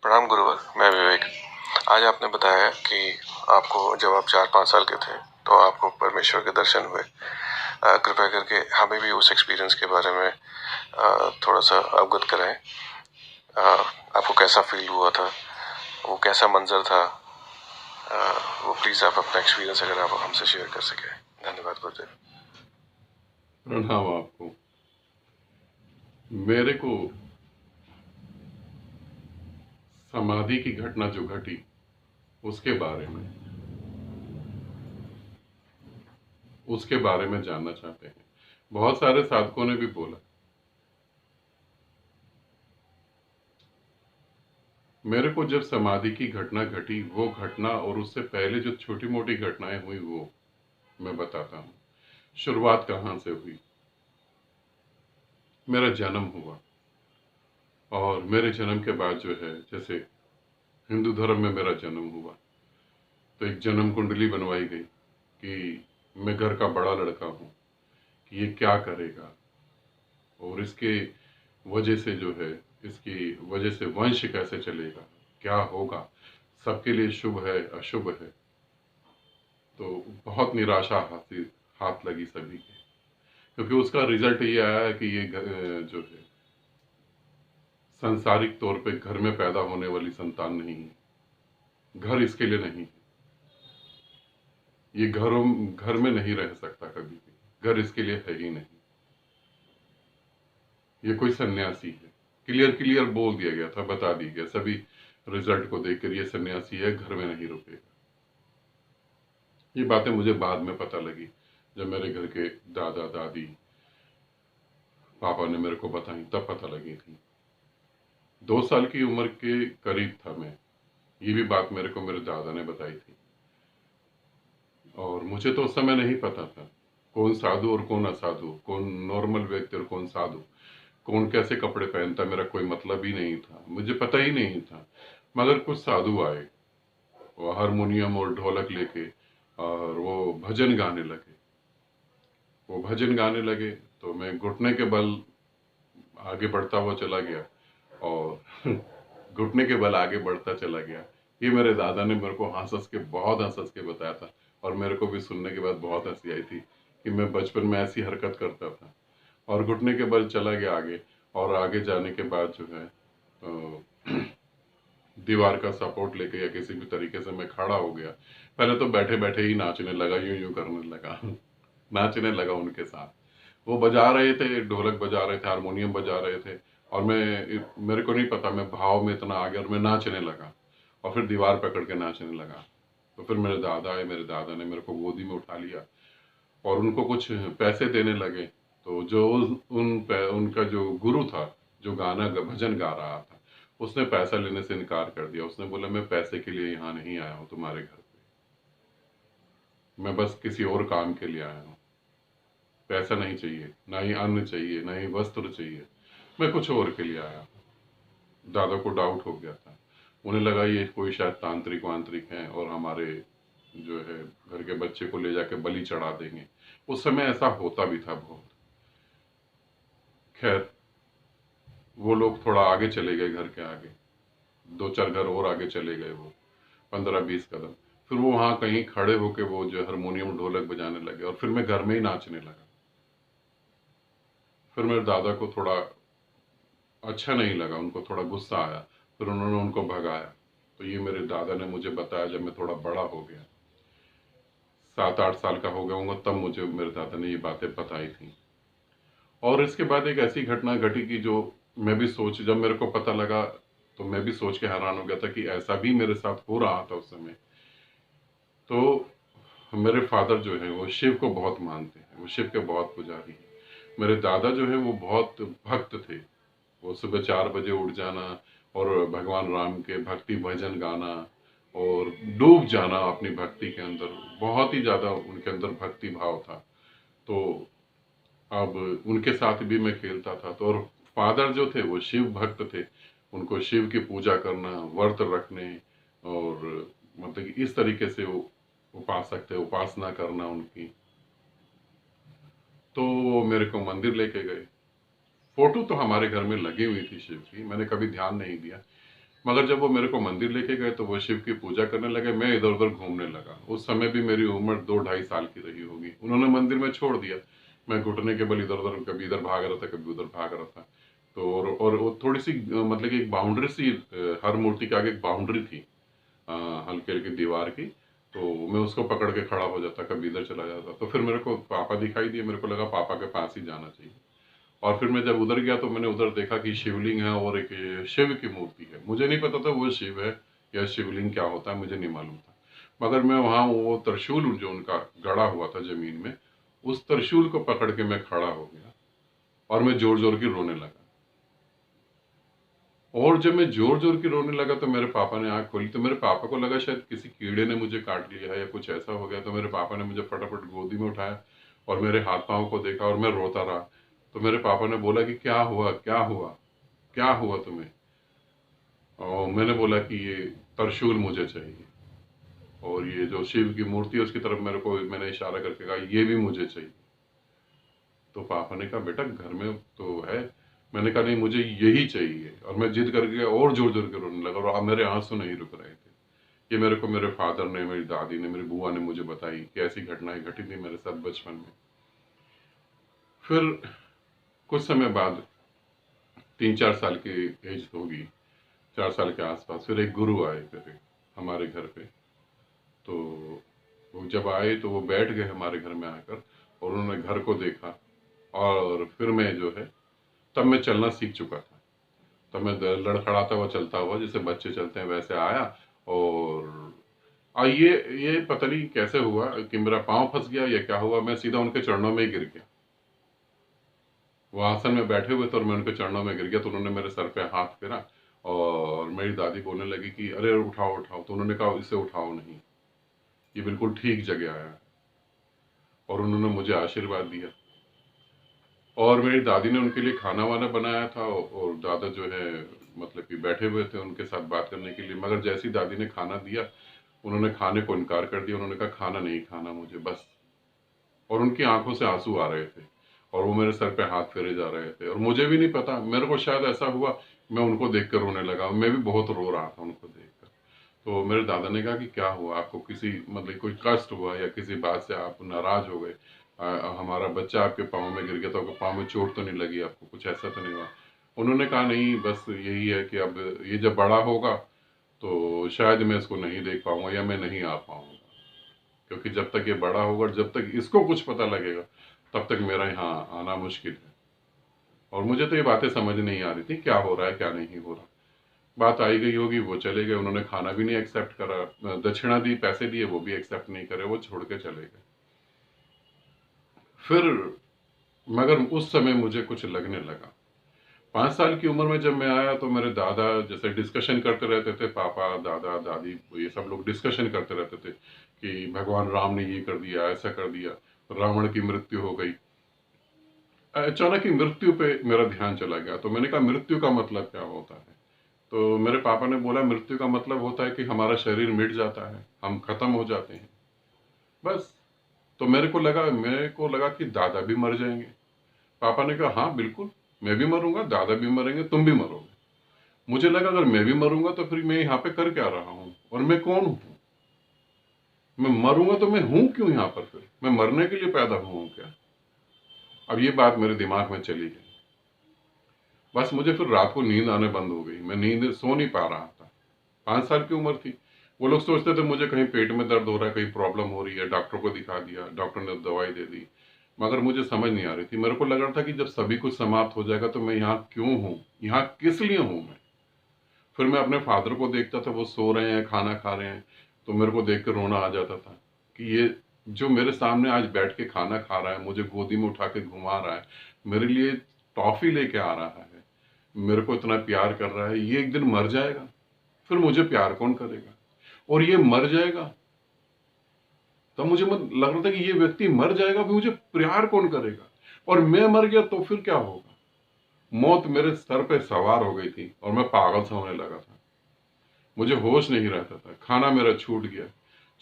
प्रणाम गुरुवर, मैं विवेक। आज आपने बताया कि आपको जब आप 4-5 साल के थे तो आपको परमेश्वर के दर्शन हुए। कृपया करके हमें भी उस एक्सपीरियंस के बारे में थोड़ा सा अवगत कराएं। आपको कैसा फील हुआ था, वो कैसा मंजर था, वो प्लीज़ आप अपना एक्सपीरियंस अगर आप हमसे शेयर कर सकें। धन्यवाद गुरुदेव। प्रणाम आपको। मेरे को समाधि की घटना जो घटी उसके बारे में जानना चाहते हैं। बहुत सारे साधकों ने भी बोला। मेरे को जब समाधि की घटना घटी, वो घटना और उससे पहले जो छोटी मोटी घटनाएं हुई वो मैं बताता हूँ। शुरुआत कहाँ से हुई। मेरा जन्म हुआ और मेरे जन्म के बाद जो है, जैसे हिंदू धर्म में मेरा जन्म हुआ तो एक जन्म कुंडली बनवाई गई कि मैं घर का बड़ा लड़का हूँ, कि ये क्या करेगा और इसके वजह से जो है, इसकी वजह से वंश कैसे चलेगा, क्या होगा, सबके लिए शुभ है अशुभ है। तो बहुत निराशा हाथ लगी सभी की, क्योंकि उसका रिजल्ट ये आया है कि ये जो है सांसारिक तौर पे घर में पैदा होने वाली संतान नहीं है। घर इसके लिए नहीं है। ये घर में नहीं रह सकता कभी भी। घर इसके लिए है ही नहीं। ये कोई सन्यासी है। क्लियर क्लियर बोल दिया गया था, बता दिया गया सभी रिजल्ट को देखकर, ये सन्यासी है, घर में नहीं रुकेगा। ये बातें मुझे बाद में पता लगी, जब मेरे घर के दादा दादी पापा ने मेरे को बताई, तब पता लगी थी। 2 साल की उम्र के करीब था मैं। ये भी बात मेरे को मेरे दादा ने बताई थी और मुझे तो उस समय नहीं पता था कौन साधु और कौन असाधु, कौन नॉर्मल व्यक्ति और कौन साधु, कौन कैसे कपड़े पहनता, मेरा कोई मतलब ही नहीं था, मुझे पता ही नहीं था। मगर कुछ साधु आए, वो हारमोनियम और ढोलक लेके, और वो भजन गाने लगे। तो मैं घुटने के बल आगे बढ़ता हुआ चला गया और घुटने के बल आगे बढ़ता चला गया। ये मेरे दादा ने मेरे को बहुत हंस हंस के बताया था और मेरे को भी सुनने के बाद बहुत हंसी आई थी कि मैं बचपन में ऐसी हरकत करता था। और घुटने के बल चला गया आगे, और आगे जाने के बाद जो है दीवार का सपोर्ट लेके या किसी भी तरीके से मैं खड़ा हो गया। पहले तो बैठे बैठे ही नाचने लगा, यूं यूं करने लगा नाचने लगा उनके साथ। वो बजा रहे थे, ढोलक बजा रहे थे, हारमोनियम बजा रहे थे, और मेरे को नहीं पता, मैं भाव में इतना आ गया और मैं नाचने लगा और फिर दीवार पकड़ के नाचने लगा। तो फिर मेरे दादा आए, मेरे दादा ने मेरे को गोदी में उठा लिया और उनको कुछ पैसे देने लगे। तो जो उनका जो गुरु था, जो भजन गा रहा था, उसने पैसा लेने से इनकार कर दिया। उसने बोला, मैं पैसे के लिए यहाँ नहीं आया हूँ तुम्हारे घर पे, मैं बस किसी और काम के लिए आया हूँ। पैसा नहीं चाहिए, ना ही अन्न चाहिए, ना ही वस्त्र चाहिए, मैं कुछ और के लिए आया हूँ। दादा को डाउट हो गया था, उन्हें लगा ये कोई शायद तांत्रिक वांत्रिक हैं और हमारे जो है घर के बच्चे को ले जाके बलि चढ़ा देंगे। उस समय ऐसा होता भी था बहुत। खैर, वो लोग थोड़ा आगे चले गए, घर के आगे 2-4 घर और आगे चले गए, वो 15-20 कदम। फिर वो वहां कहीं खड़े होके वो जो हारमोनियम ढोलक बजाने लगे और फिर मैं घर में ही नाचने लगा। फिर मेरे दादा को थोड़ा अच्छा नहीं लगा, उनको थोड़ा गुस्सा आया, फिर उन्होंने उनको भगाया। तो ये मेरे दादा ने मुझे बताया जब मैं थोड़ा बड़ा हो गया, 7-8 साल का हो गया हूँ, तब मुझे मेरे दादा ने ये बातें बताई थी। और इसके बाद एक ऐसी घटना घटी कि जो जब मेरे को पता लगा तो मैं भी सोच के हैरान हो गया था कि ऐसा भी मेरे साथ हो रहा था उस समय। तो मेरे फादर जो है वो शिव को बहुत मानते हैं, वो शिव के बहुत पुजारी हैं। मेरे दादा जो है वो बहुत भक्त थे। वो सुबह 4 बजे उठ जाना और भगवान राम के भक्ति भजन गाना और डूब जाना अपनी भक्ति के अंदर। बहुत ही ज्यादा उनके अंदर भक्ति भाव था। तो अब उनके साथ भी मैं खेलता था। तो और फादर जो थे वो शिव भक्त थे, उनको शिव की पूजा करना, व्रत रखने, और मतलब कि इस तरीके से वो उपासक थे, उपासना करना उनकी। तो वो मेरे को मंदिर लेके गए। फोटो तो हमारे घर में लगी हुई थी शिव की, मैंने कभी ध्यान नहीं दिया। मगर जब वो मेरे को मंदिर लेके गए तो वो शिव की पूजा करने लगे, मैं इधर उधर घूमने लगा। उस समय भी मेरी उम्र 2 ढाई साल की रही होगी। उन्होंने मंदिर में छोड़ दिया, मैं घुटने के बल इधर उधर कभी इधर भाग रहा था, कभी उधर भाग रहा था। तो और वो थोड़ी सी मतलब कि एक बाउंड्री सी, हर मूर्ति के आगे एक बाउंड्री थी, अ, हल्की हल्की दीवार की। तो मैं उसको पकड़ के खड़ा हो जाता, कभी इधर चला जाता। तो फिर मेरे को पापा दिखाई दिए, मेरे को लगा पापा के पास ही जाना चाहिए। और फिर मैं जब उधर गया तो मैंने उधर देखा कि शिवलिंग है और एक शिव की मूर्ति है। मुझे नहीं पता था वो शिव है या शिवलिंग क्या होता है, मुझे नहीं मालूम था। मगर मैं वहाँ वो त्रिशूल जो उनका गड़ा हुआ था जमीन में, उस त्रिशूल को पकड़ के मैं खड़ा हो गया और मैं जोर जोर की रोने लगा। और जब मैं जोर जोर की रोने लगा तो मेरे पापा ने आंख खोली। तो मेरे पापा को लगा शायद किसी कीड़े ने मुझे काट लिया है या कुछ ऐसा हो गया। तो मेरे पापा ने मुझे फटाफट गोदी में उठाया और मेरे हाथ पांव को देखा और मैं रोता रहा। तो मेरे पापा ने बोला कि क्या हुआ, क्या हुआ, क्या हुआ तुम्हें? और मैंने बोला कि ये त्रिशूल मुझे चाहिए, और ये जो शिव की मूर्ति है उसकी तरफ मेरे को मैंने इशारा करके कहा ये भी मुझे चाहिए। तो पापा ने कहा बेटा घर में तो है। मैंने कहा नहीं, मुझे यही चाहिए। और मैं जिद करके और जोर जोर के रोने लगा और अब मेरे आंसू नहीं रुक रहे थे। ये मेरे को मेरे फादर ने, मेरी दादी ने, मेरी बुआ ने मुझे बताई कि ऐसी घटनाएं घटी थी मेरे साथ बचपन में। फिर कुछ समय बाद, 3 4 साल की एज होगी, 4 साल के आसपास, फिर एक गुरु आए फिर हमारे घर पे। तो वो जब आए तो वो बैठ गए हमारे घर में आकर और उन्होंने घर को देखा। और फिर मैं जो है, तब मैं चलना सीख चुका था। तब मैं लड़खड़ाता हुआ चलता हुआ जैसे बच्चे चलते हैं वैसे आया। और ये पता नहीं कैसे हुआ कि मेरा पाँव फंस गया या क्या हुआ, मैं सीधा उनके चरणों में ही गिर गया। वो आसन में बैठे हुए थे और मैं उनके चरणों में गिर गया। तो उन्होंने मेरे सर पे हाथ फेरा और मेरी दादी बोलने लगी कि अरे उठाओ उठाओ। तो उन्होंने कहा इसे उठाओ नहीं, ये बिल्कुल ठीक जगह आया है। और उन्होंने मुझे आशीर्वाद दिया। और मेरी दादी ने उनके लिए खाना वाना बनाया था और दादा जो है मतलब कि बैठे हुए थे उनके साथ बात करने के लिए। मगर जैसी दादी ने खाना दिया, उन्होंने खाने को इनकार कर दिया। उन्होंने कहा खाना नहीं खाना मुझे बस। और उनकी आंखों से आंसू आ रहे थे और वो मेरे सर पे हाथ फेरे जा रहे थे और मुझे भी नहीं पता, मेरे को शायद ऐसा हुआ मैं उनको देख कर रोने लगा। मैं भी बहुत रो रहा था उनको देखकर। तो मेरे दादा ने कहा कि क्या हुआ आपको, किसी मतलब कोई कष्ट हुआ या किसी बात से आप नाराज हो गए? हमारा बच्चा आपके पाँव में गिर गया तो आपके पाँव में चोट तो नहीं लगी आपको, कुछ ऐसा तो नहीं हुआ? उन्होंने कहा नहीं, बस यही है कि अब ये जब बड़ा होगा तो शायद मैं इसको नहीं देख पाऊंगा या मैं नहीं आ पाऊंगा, क्योंकि जब तक ये बड़ा होगा, जब तक इसको कुछ पता लगेगा, तब तक मेरा यहाँ आना मुश्किल है। और मुझे तो ये बातें समझ नहीं आ रही थी क्या हो रहा है क्या नहीं हो रहा। बात आई गई होगी, वो चले गए। उन्होंने खाना भी नहीं एक्सेप्ट करा, दक्षिणा दी, पैसे दिए, वो भी एक्सेप्ट नहीं करे, वो छोड़ के चले गए। फिर मगर उस समय मुझे कुछ लगने लगा। 5 साल की उम्र में जब मैं आया तो मेरे दादा जैसे डिस्कशन करते रहते थे, पापा दादा दादी ये सब लोग डिस्कशन करते रहते थे कि भगवान राम ने ये कर दिया, ऐसा कर दिया, रावण की मृत्यु हो गई। अचानक ही मृत्यु पे मेरा ध्यान चला गया। तो मैंने कहा मृत्यु का मतलब क्या होता है? तो मेरे पापा ने बोला मृत्यु का मतलब होता है कि हमारा शरीर मिट जाता है, हम खत्म हो जाते हैं, बस। तो मेरे को लगा कि दादा भी मर जाएंगे। पापा ने कहा हाँ बिल्कुल, मैं भी मरूंगा, दादा भी मरेंगे, तुम भी मरोगे। मुझे लगा अगर मैं भी मरूंगा तो फिर मैं यहाँ पे कर क्या रहा हूँ और मैं कौन हूँ? मैं मरूंगा तो मैं हूं क्यों यहाँ पर? फिर मैं मरने के लिए पैदा हुआ हूँ क्या? अब ये बात मेरे दिमाग में चली गई। बस मुझे फिर रात को नींद आने बंद हो गई, मैं नींद सो नहीं पा रहा था। 5 साल की उम्र थी। वो लोग सोचते थे मुझे कहीं पेट में दर्द हो रहा है, कहीं प्रॉब्लम हो रही है, डॉक्टर को दिखा दिया, डॉक्टर ने दवाई दे दी। मगर मुझे समझ नहीं आ रही थी। मेरे को लग रहा था कि जब सभी कुछ समाप्त हो जाएगा तो मैं यहाँ क्यों हूँ, यहाँ किस लिए हूँ मैं? फिर मैं अपने फादर को देखता था, वो सो रहे हैं, खाना खा रहे हैं, तो मेरे को देख कर रोना आ जाता था कि ये जो मेरे सामने आज बैठ के खाना खा रहा है, मुझे गोदी में उठा के घुमा रहा है, मेरे लिए टॉफी लेके आ रहा है, मेरे को इतना प्यार कर रहा है, ये एक दिन मर जाएगा। फिर मुझे प्यार कौन करेगा? और ये मर जाएगा। तब मुझे लग रहा था कि ये व्यक्ति मर जाएगा, फिर मुझे प्यार कौन करेगा? और मैं मर गया तो फिर क्या होगा? मौत मेरे सर पे सवार हो गई थी और मैं पागल सा होने लगा था। मुझे होश नहीं रहता था, खाना मेरा छूट गया।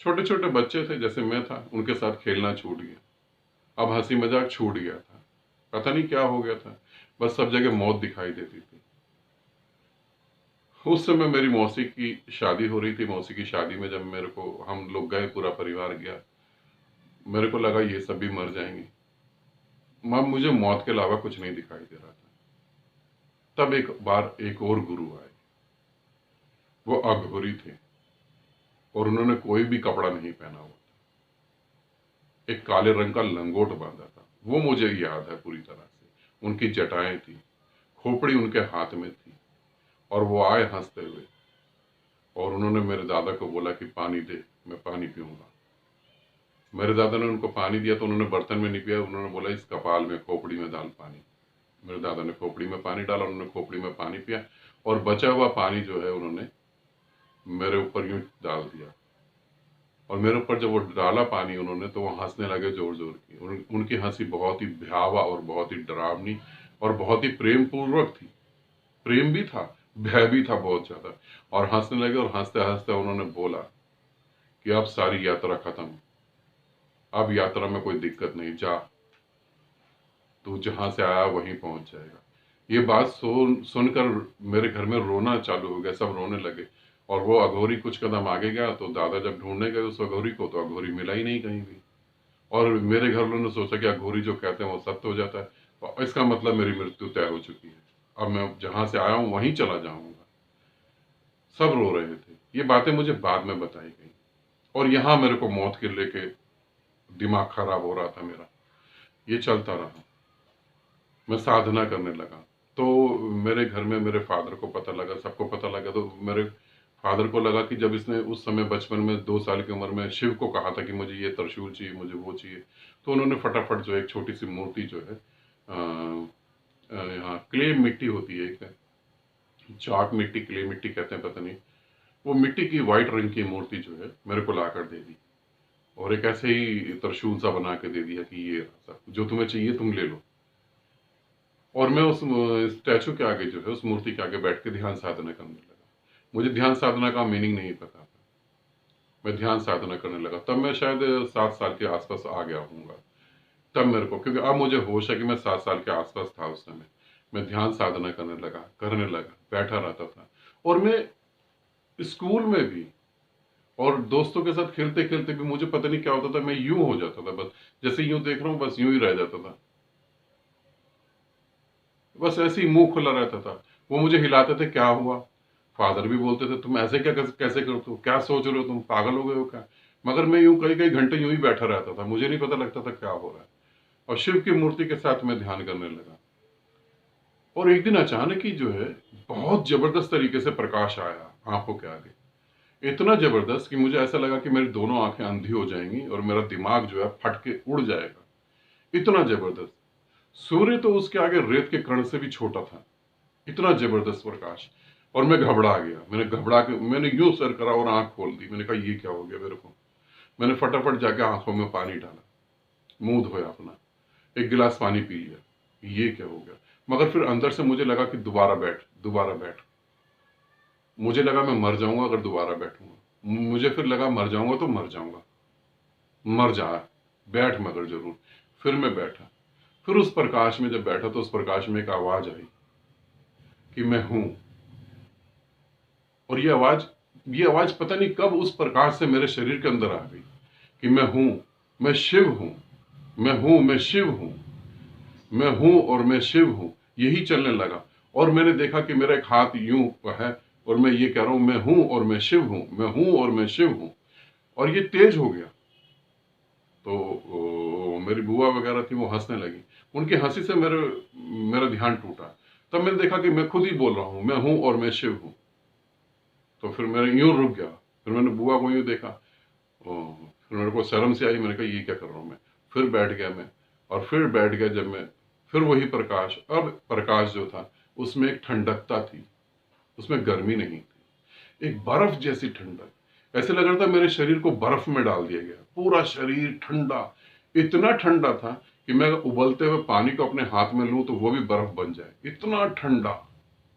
छोटे छोटे बच्चे थे जैसे मैं था, उनके साथ खेलना छूट गया। अब हंसी मजाक छूट गया था। पता नहीं क्या हो गया था, बस सब जगह मौत दिखाई देती थी। उस समय मेरी मौसी की शादी हो रही थी। मौसी की शादी में जब मेरे को, हम लोग गए, पूरा परिवार गया, मेरे को लगा ये सब भी मर जाएंगे। मुझे मौत के अलावा कुछ नहीं दिखाई दे रहा था। तब एक बार एक और गुरु आए। वो अघोरी थे और उन्होंने कोई भी कपड़ा नहीं पहना हुआ था। एक काले रंग का लंगोट बांधा था। वो मुझे याद है पूरी तरह से। उनकी जटाएं थी, खोपड़ी उनके हाथ में थी, और वो आए हंसते हुए, और उन्होंने मेरे दादा को बोला कि पानी दे, मैं पानी पीऊंगा। मेरे दादा ने उनको पानी दिया तो उन्होंने बर्तन में नहीं पिया, उन्होंने बोला इस कपाल में, खोपड़ी में डाल पानी। मेरे दादा ने खोपड़ी में पानी डाला, उन्होंने खोपड़ी में पानी पिया, और बचा हुआ पानी जो है उन्होंने मेरे ऊपर यूं डाल दिया। और मेरे ऊपर जब वो डाला पानी उन्होंने, तो वो हंसने लगे जोर जोर की। उनकी हंसी बहुत ही भयावह और बहुत ही डरावनी और बहुत ही प्रेम पूर्वक थी। प्रेम भी था, भय भी था बहुत ज्यादा। और हंसने लगे, और हंसते हंसते उन्होंने बोला कि अब सारी यात्रा खत्म, अब यात्रा में कोई दिक्कत नहीं, जा, तू जहां से आया वहीं पहुंच जाएगा। ये बात सुनकर मेरे घर में रोना चालू हो गया, सब रोने लगे। और वो अघोरी कुछ कदम आगे गया, तो दादा जब ढूंढने गए उस अघोरी को, तो अघोरी मिला ही नहीं कहीं भी। और मेरे घर वालों ने सोचा कि अघोरी जो कहते हैं वो सत्य हो जाता है, तो इसका मतलब मेरी मृत्यु तय हो चुकी है, अब मैं जहां से आया हूं वहीं चला जाऊंगा। सब रो रहे थे। ये बातें मुझे बाद में बताई गई। और यहां मेरे को मौत के लेके दिमाग खराब हो रहा था मेरा। ये चलता रहा, मैं साधना करने लगा। तो मेरे घर में मेरे फादर को पता लगा, सबको पता लगा। तो मेरे फादर को लगा कि जब इसने उस समय बचपन में 2 साल की उम्र में शिव को कहा था कि मुझे ये त्रिशूल चाहिए, मुझे वो चाहिए, तो उन्होंने फटाफट जो एक छोटी सी मूर्ति जो है, यहाँ क्ले मिट्टी होती है एक, चाक मिट्टी, क्ले मिट्टी कहते हैं पता नहीं, वो मिट्टी की व्हाइट रंग की मूर्ति जो है मेरे को लाकर दे दी। और एक ऐसे ही त्रिशूल सा बना के दे दिया कि ये जो तुम्हें चाहिए तुम ले लो। और मैं उस स्टैचू के आगे जो है, उस मूर्ति के आगे बैठ के ध्यान साधना करने लगा। मुझे ध्यान साधना का मीनिंग नहीं पता था। मैं ध्यान साधना करने लगा। तब मैं शायद 7 साल के आसपास आ गया हूँगा। तब मेरे को, क्योंकि अब मुझे होश है कि मैं 7 साल के आसपास था उस समय। मैं ध्यान साधना करने लगा, बैठा रहता था। और मैं स्कूल में भी और दोस्तों के साथ खेलते खेलते भी मुझे पता नहीं क्या होता था, मैं यूं हो जाता था, बस जैसे यूं देख रहा हूँ, बस यूं ही रह जाता था। बस ऐसे ही मुंह खुला रहता था। वो मुझे हिलाते थे, क्या हुआ? फादर भी बोलते थे तुम ऐसे क्या कैसे करते हो, क्या सोच रहे हो, तुम पागल हो गए हो क्या? मगर मैं यूं कई कई घंटे यूं ही बैठा रहता था, मुझे नहीं पता लगता था क्या हो रहा है। और शिव की मूर्ति के साथ मैं ध्यान करने लगा। और एक दिन अचानक ही जो है, बहुत जबरदस्त तरीके से प्रकाश आया आंखों के आगे। इतना जबरदस्त कि मुझे ऐसा लगा कि मेरी दोनों आंखें अंधी हो जाएंगी और मेरा दिमाग जो है फट के उड़ जाएगा। इतना जबरदस्त। सूर्य तो उसके आगे रेत के कण से भी छोटा था। इतना जबरदस्त प्रकाश। और मैं घबरा गया। मैंने यूं सर करा और आंख खोल दी। मैंने कहा ये क्या हो गया मेरे को। मैंने फटाफट जाके आंखों में पानी डाला, मुंह धोया अपना, एक गिलास पानी पी लिया। ये क्या हो गया? मगर फिर अंदर से मुझे लगा कि दोबारा बैठ, दोबारा बैठ। मुझे लगा मैं मर जाऊंगा अगर दोबारा बैठूंगा। मुझे फिर लगा मर जाऊंगा तो मर जाऊंगा, मर जा, बैठ मगर जरूर। फिर मैं बैठा। फिर उस प्रकाश में जब बैठा तो उस प्रकाश में एक आवाज आई कि मैं हूं। और ये आवाज पता नहीं कब उस प्रकाश से मेरे शरीर के अंदर आ गई कि मैं हूं, मैं शिव हूं, मैं हूं, मैं शिव हूं, मैं हूं और मैं शिव हूं। यही चलने लगा। और मैंने देखा कि मेरा एक हाथ यूं है, और मैं ये कह रहा हूं मैं हूं और मैं शिव हूं, मैं हूं और मैं शिव हूं। और ये तेज हो गया। तो मेरी बुआ वगैरह थी, वो हंसने लगी। उनकी हंसी से मेरा ध्यान टूटा। तब मैंने देखा कि मैं खुद ही बोल रहा हूं मैं हूं और मैं शिव हूं। तो फिर मैं यूं रुक गया। फिर मैंने बुआ को यूं देखा। फिर मेरे को शर्म से आई। मैंने कहा ये क्या कर रहा हूं मैं। फिर बैठ गया मैं। और फिर बैठ गया जब मैं, फिर वही प्रकाश। अब प्रकाश जो था उसमें एक ठंडकता थी, उसमें गर्मी नहीं थी, एक बर्फ जैसी ठंडक। ऐसे लग रहा था मेरे शरीर को बर्फ में डाल दिया गया, पूरा शरीर ठंडा। इतना ठंडा था कि मैं उबलते हुए पानी को अपने हाथ में लूं तो वो भी बर्फ बन जाए, इतना ठंडा।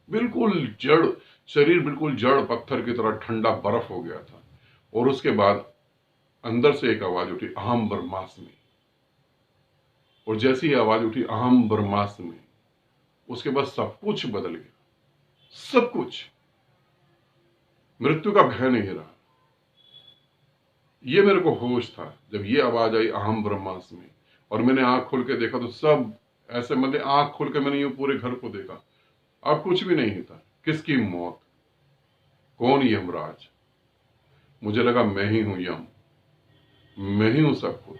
बिल्कुल जड़, शरीर बिल्कुल जड़ पत्थर की तरह ठंडा बर्फ हो गया था। और उसके बाद अंदर से एक आवाज उठी, अहम ब्रह्मास्मि। और जैसी ही आवाज उठी अहम ब्रह्मास्मि, उसके बाद सब कुछ बदल गया, सब कुछ। मृत्यु का भय नहीं रहा। ये मेरे को होश था जब ये आवाज आई अहम ब्रह्मास्मि, और मैंने आंख खोल के देखा तो सब ऐसे, मतलब आंख खोल के मैंने यूं पूरे घर को देखा, अब कुछ भी नहीं था। किसकी मौत, कौन यमराज? मुझे लगा मैं ही हूं यम, मैं ही हूं सब कुछ।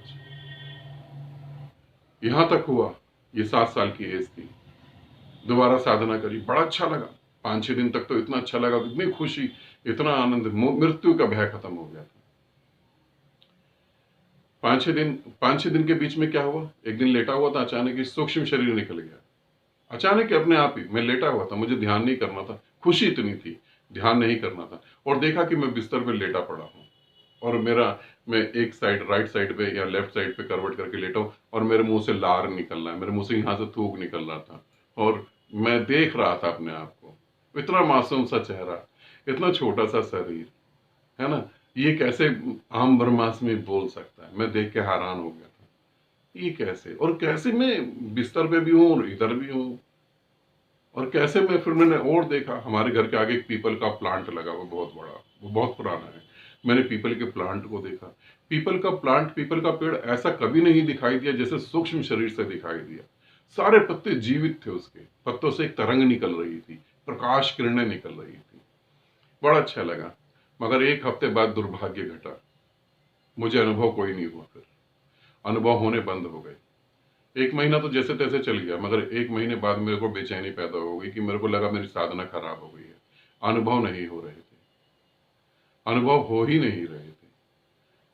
यहां तक हुआ, ये 7 साल की एज थी, दोबारा साधना करी, बड़ा अच्छा लगा। 5-6 दिन तक तो इतना अच्छा लगा, इतनी खुशी, इतना आनंद, मृत्यु का भय खत्म हो गया था। 5-6 दिन के बीच में क्या हुआ, एक दिन लेटा हुआ था, अचानक ही सूक्ष्म शरीर निकल गया। अचानक ही अपने आप ही, मैं लेटा हुआ था, मुझे ध्यान नहीं करना था, खुशी इतनी थी, ध्यान नहीं करना था, और देखा कि मैं बिस्तर पे लेटा पड़ा हूं, और मैं एक साइड, राइट साइड पे या लेफ्ट साइड पे करवट करके लेटा हूं, और मेरे मुंह से लार निकल रहा है, मेरे मुंह से यहां से थूक निकल रहा था, और मैं देख रहा था अपने आप को। इतना मासूम सा चेहरा, इतना छोटा सा शरीर, है ना, ये कैसे आम ब्रह्मास्मि में बोल सकता है? मैं देख के हैरान हो गया था, ये कैसे, और कैसे मैं बिस्तर पे भी हूं और इधर भी हूं, और कैसे मैं, फिर मैंने और देखा, हमारे घर के आगे एक पीपल का प्लांट लगा हुआ, बहुत बड़ा, वो बहुत पुराना है। मैंने पीपल के प्लांट को देखा, पीपल का प्लांट, पीपल का पेड़ ऐसा कभी नहीं दिखाई दिया जैसे सूक्ष्म शरीर से दिखाई दिया। सारे पत्ते जीवित थे, उसके पत्तों से एक तरंग निकल रही थी, प्रकाश किरणें निकल रही थी, बड़ा अच्छा लगा। मगर एक हफ्ते बाद दुर्भाग्य घटा, मुझे अनुभव कोई नहीं हुआ, फिर अनुभव होने बंद हो गए। 1 महीना तो जैसे तैसे चल गया, मगर 1 महीने बाद मेरे को बेचैनी पैदा हो गई, कि मेरे को लगा मेरी साधना खराब हो गई है, अनुभव नहीं हो रहे थे, अनुभव हो ही नहीं रहे थे,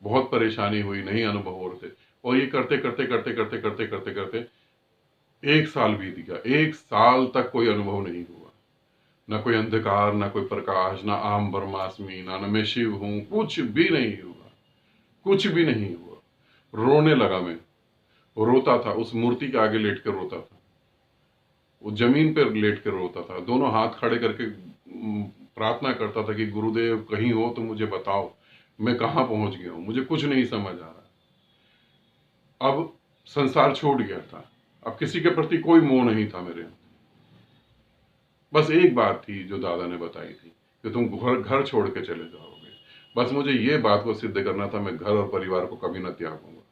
बहुत परेशानी हुई, नहीं अनुभव हो रहे थे। और ये करते करते करते करते करते करते करते 1 साल बीत गया, 1 साल तक कोई अनुभव नहीं हुआ, ना कोई अंधकार, ना कोई प्रकाश, ना आम ब्रह्मास्मि, ना मैं शिव हूं, कुछ भी नहीं हुआ, कुछ भी नहीं हुआ। रोने लगा मैं, रोता था, उस मूर्ति के आगे लेट कर रोता था, वो जमीन पर लेट कर रोता था, दोनों हाथ खड़े करके प्रार्थना करता था कि गुरुदेव कहीं हो तो मुझे बताओ, मैं कहाँ पहुंच गया हूं, मुझे कुछ नहीं समझ आ रहा। अब संसार छूट गया था, अब किसी के प्रति कोई मोह नहीं था मेरे। बस एक बात थी जो दादा ने बताई थी कि तुम घर घर छोड़ के चले जाओगे, बस मुझे ये बात को सिद्ध करना था, मैं घर और परिवार को कभी न त्यागूंगा।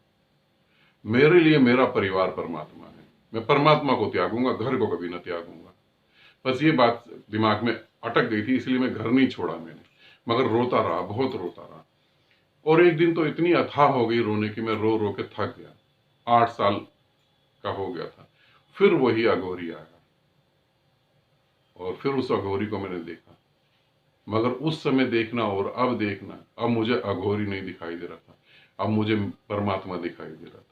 मेरे लिए मेरा परिवार परमात्मा है, मैं परमात्मा को त्यागूंगा, घर को कभी न त्यागूंगा। बस ये बात दिमाग में अटक गई थी, इसलिए मैं घर नहीं छोड़ा मैंने, मगर रोता रहा, बहुत रोता रहा। और एक दिन तो इतनी अथाह हो गई रोने की, मैं रो रो के थक गया। 8 साल का हो गया था, फिर वही अघोरी आया, और फिर उस अघोरी को मैंने देखा, मगर उस समय देखना और अब देखना, अब मुझे अघोरी नहीं दिखाई दे रहा था, अब मुझे परमात्मा दिखाई दे रहा था।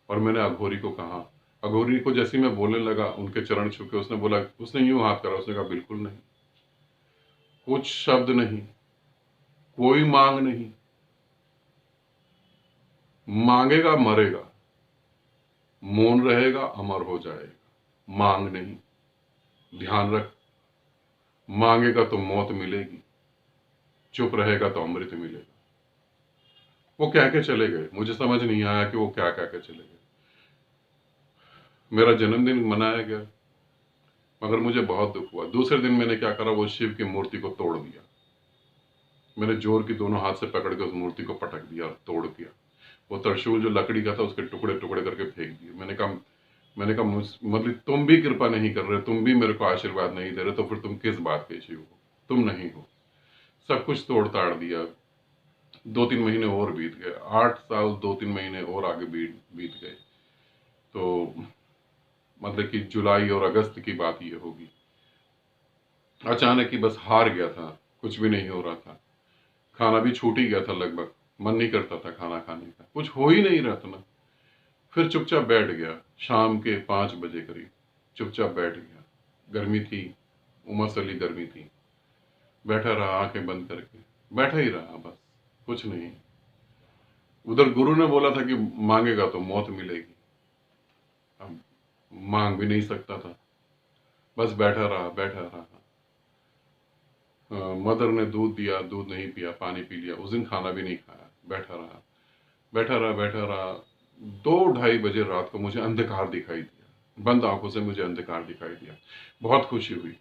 और मैंने अघोरी को कहा, अघोरी को जैसे मैं बोलने लगा, उनके चरण छू के उसने बोला, उसने यूं हाथ करा, उसने कहा बिल्कुल नहीं, कुछ शब्द नहीं, कोई मांग नहीं, मांगेगा मरेगा, मौन रहेगा अमर हो जाएगा, मांग नहीं, ध्यान रख, मांगेगा तो मौत मिलेगी, चुप रहेगा तो अमृत मिलेगा। वो कह के चले गए, मुझे समझ नहीं आया कि वो क्या कह के चले गए। मेरा जन्मदिन मनाया गया, मगर मुझे बहुत दुख हुआ। दूसरे दिन मैंने क्या करा, वो शिव की मूर्ति को तोड़ दिया, मैंने जोर की दोनों हाथ से पकड़ के उस मूर्ति को पटक दिया और तोड़ दिया। वो त्रिशूल जो लकड़ी का था उसके टुकड़े टुकड़े करके फेंक दिए। मैंने कहा मतलब तुम भी कृपा नहीं कर रहे, तुम भी मेरे को आशीर्वाद नहीं दे रहे, तो फिर तुम किस बात के शिव हो? तुम नहीं हो। सब कुछ तोड़ ताड़ दिया। 2-3 महीने और बीत गए, 8 साल 2-3 महीने और आगे बीत गए। तो मतलब कि जुलाई और अगस्त की बात ये होगी। अचानक ही बस हार गया था, कुछ भी नहीं हो रहा था, खाना भी छूट ही गया था लगभग, मन नहीं करता था खाना खाने का, कुछ हो ही नहीं रहा था ना। फिर चुपचाप बैठ गया, शाम के 5 बजे करीब चुपचाप बैठ गया। गर्मी थी, उमस वाली गर्मी थी, बैठा रहा आंखें बंद करके, बैठा ही रहा बस, कुछ नहीं। उधर गुरु ने बोला था कि मांगेगा तो मौत मिलेगी, अब मांग भी नहीं सकता था, बस बैठा रहा बैठा रहा। मदर ने दूध दिया, दूध नहीं पिया, पानी पी लिया, उस दिन खाना भी नहीं खाया, बैठा रहा बैठा रहा बैठा रहा। 2-2:30 बजे रात को मुझे अंधकार दिखाई दिया, बंद आंखों से मुझे अंधकार दिखाई दिया, बहुत खुशी हुई।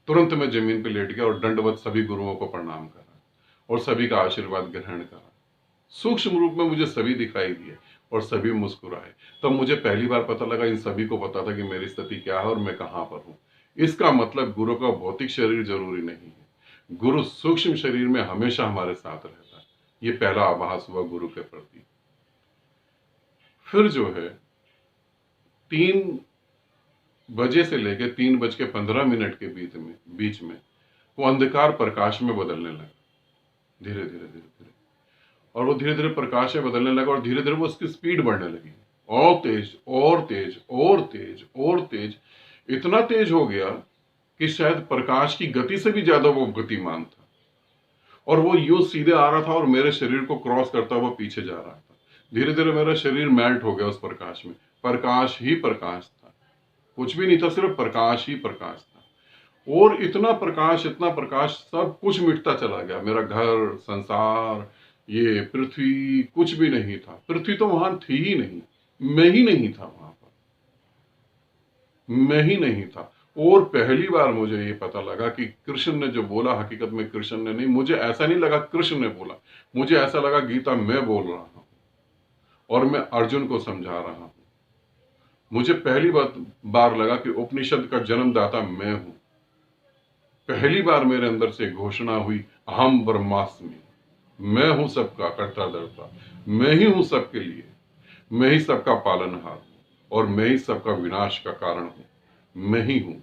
तुरंत मैं जमीन पे लेट गया और दंडवत सभी गुरुओं को प्रणाम करा और सभी का आशीर्वाद ग्रहण करा। सूक्ष्म रूप में मुझे सभी दिखाई दिए और सभी मुस्कुराए। तब मुझे पहली बार पता लगा इन सभी को पता था कि मेरी स्थिति क्या है और मैं कहां पर हूं। इसका मतलब गुरु का भौतिक शरीर जरूरी नहीं है, गुरु सूक्ष्म शरीर में हमेशा हमारे साथ रहता है। ये पहला आभास हुआ गुरु के प्रति। फिर जो है 3 बजे से लेकर 3:15 के बीच में वो अंधकार प्रकाश में बदलने लगा, धीरे धीरे धीरे धीरे। और वो धीरे धीरे प्रकाश में बदलने लगा और धीरे धीरे वो उसकी स्पीड बढ़ने लगी, और तेज और तेज और तेज और तेज। इतना तेज हो गया कि शायद प्रकाश की गति से भी ज्यादा वो गतिमान था। और वो यूं सीधे आ रहा था और मेरे शरीर को क्रॉस करता हुआ पीछे जा रहा था। धीरे धीरे मेरा शरीर मेल्ट हो गया उस प्रकाश में। प्रकाश ही प्रकाश था, कुछ भी नहीं था, सिर्फ प्रकाश ही प्रकाश था। और इतना प्रकाश, सब कुछ मिटता चला गया। मेरा घर, संसार, ये पृथ्वी, कुछ भी नहीं था। पृथ्वी तो वहां थी ही नहीं, मैं ही नहीं था वहां पर, मैं ही नहीं था। और पहली बार मुझे ये पता लगा कि कृष्ण ने जो बोला, हकीकत में कृष्ण ने नहीं, मुझे ऐसा नहीं लगा कृष्ण ने बोला, मुझे ऐसा लगा गीता मैं बोल रहा हूं और मैं अर्जुन को समझा रहा हूं। मुझे पहली बार लगा कि उपनिषद का जन्मदाता मैं हूं। पहली बार मेरे अंदर से घोषणा हुई, अहम ब्रह्मास्मि, मैं हूं सबका कर्ता धर्ता, मैं ही हूं सबके लिए, मैं ही सबका पालनहार हूं और मैं ही सबका विनाश का कारण हूं, मैं ही हूं।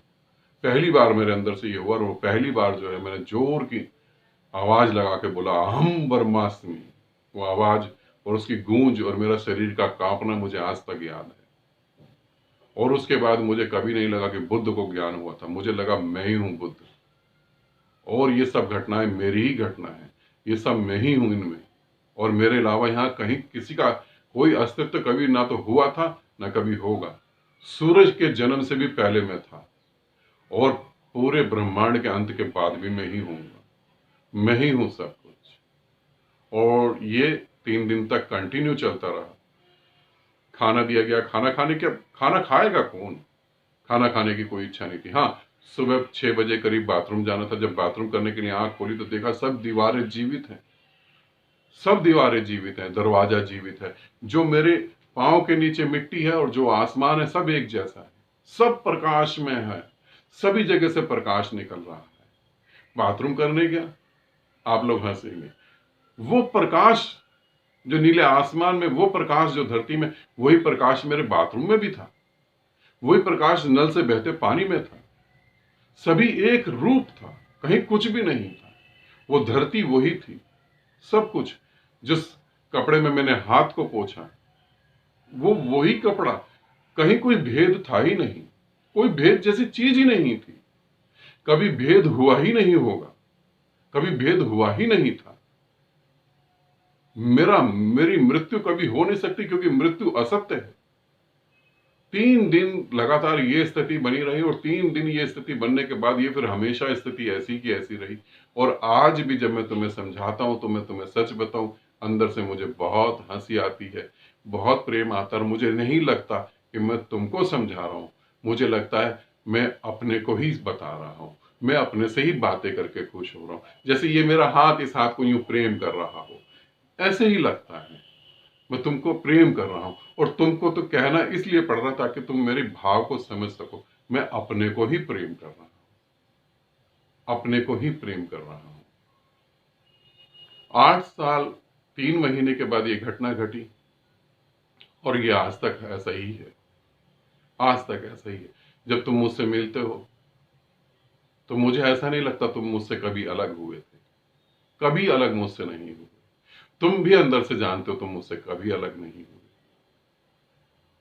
पहली बार मेरे अंदर से ये हुआ और वो पहली बार जो है मैंने जोर की आवाज लगा के बोला, अहम ब्रह्मास्मि। वो आवाज और उसकी गूंज और मेरा शरीर का कांपना मुझे आज तक याद है। और उसके बाद मुझे कभी नहीं लगा कि बुद्ध को ज्ञान हुआ था, मुझे लगा मैं ही हूं बुद्ध। और ये सब घटनाएं मेरी ही घटना है, ये सब मैं ही हूं इनमें। और मेरे अलावा यहाँ कहीं किसी का कोई अस्तित्व कभी ना तो हुआ था ना कभी होगा। सूरज के जन्म से भी पहले मैं था और पूरे ब्रह्मांड के अंत के बाद भी मैं ही हूंगा, मैं ही हूं सब कुछ। और ये 3 दिन तक कंटिन्यू चलता रहा। खाना दिया गया, खाना खाएगा कौन? खाना खाने की कोई इच्छा नहीं थी। हाँ, सुबह 6 बजे करीब बाथरूम जाना था। जब बाथरूम करने के लिए आंख खोली तो देखा सब दीवारें जीवित हैं, सब दीवारें जीवित हैं, दरवाजा जीवित है। जो मेरे पांव के नीचे मिट्टी है और जो आसमान है सब एक जैसा है, सब प्रकाश में है, सभी जगह से प्रकाश निकल रहा है। बाथरूम करने गया, आप लोग हंसेंगे, वो प्रकाश जो नीले आसमान में, वो प्रकाश जो धरती में, वही प्रकाश मेरे बाथरूम में भी था, वही प्रकाश नल से बहते पानी में था। सभी एक रूप था, कहीं कुछ भी नहीं था। वो धरती वही थी, सब कुछ। जिस कपड़े में मैंने हाथ को पोंछा वो वही कपड़ा, कहीं कोई भेद था ही नहीं, कोई भेद जैसी चीज ही नहीं थी। कभी भेद हुआ ही नहीं होगा, कभी भेद हुआ ही नहीं था। मेरी मृत्यु कभी हो नहीं सकती क्योंकि मृत्यु असत्य है। 3 दिन लगातार ये स्थिति बनी रही और 3 दिन ये स्थिति बनने के बाद ये फिर हमेशा स्थिति ऐसी की ऐसी रही। और आज भी जब मैं तुम्हें समझाता हूं तो मैं तुम्हें सच बताऊं, अंदर से मुझे बहुत हंसी आती है, बहुत प्रेम आता है। मुझे नहीं लगता कि मैं तुमको समझा रहा हूं, मुझे लगता है मैं अपने को ही बता रहा हूं, मैं अपने से ही बातें करके खुश हो रहा हूं। जैसे ये मेरा हाथ इस हाथ को यूं प्रेम कर रहा हो, ऐसे ही लगता है। मैं तुमको प्रेम कर रहा हूं और तुमको तो कहना इसलिए पड़ रहा ताकि तुम मेरे भाव को समझ सको। मैं अपने को ही प्रेम कर रहा हूं, अपने को ही प्रेम कर रहा हूं। 8 साल 3 महीने के बाद ये घटना घटी और ये आज तक ऐसा ही है, आज तक ऐसा ही है। जब तुम मुझसे मिलते हो तो मुझे ऐसा नहीं लगता तुम मुझसे कभी अलग हुए थे, कभी अलग मुझसे नहीं हुए। तुम भी अंदर से जानते हो तुम मुझसे कभी अलग नहीं हुए।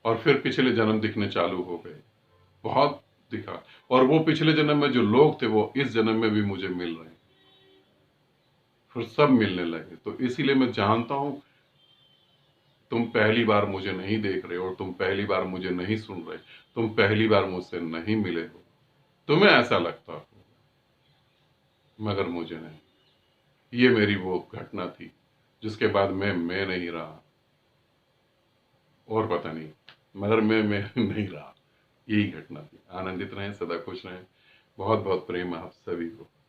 और फिर पिछले जन्म दिखने चालू हो गए, बहुत दिखा। और वो पिछले जन्म में जो लोग थे वो इस जन्म में भी मुझे मिल रहे हैं, फिर सब मिलने लगे। तो इसीलिए मैं जानता हूं तुम पहली बार मुझे नहीं देख रहे और तुम पहली बार मुझे नहीं सुन रहे, तुम पहली बार मुझसे नहीं मिले हो। तुम्हें ऐसा लगता हो मगर मुझे नहीं। ये मेरी वो घटना थी जिसके बाद मैं नहीं रहा, और पता नहीं, मगर मैं नहीं रहा। यही घटना थी। आनंदित रहें, सदा खुश रहें। बहुत बहुत प्रेम आप सभी को।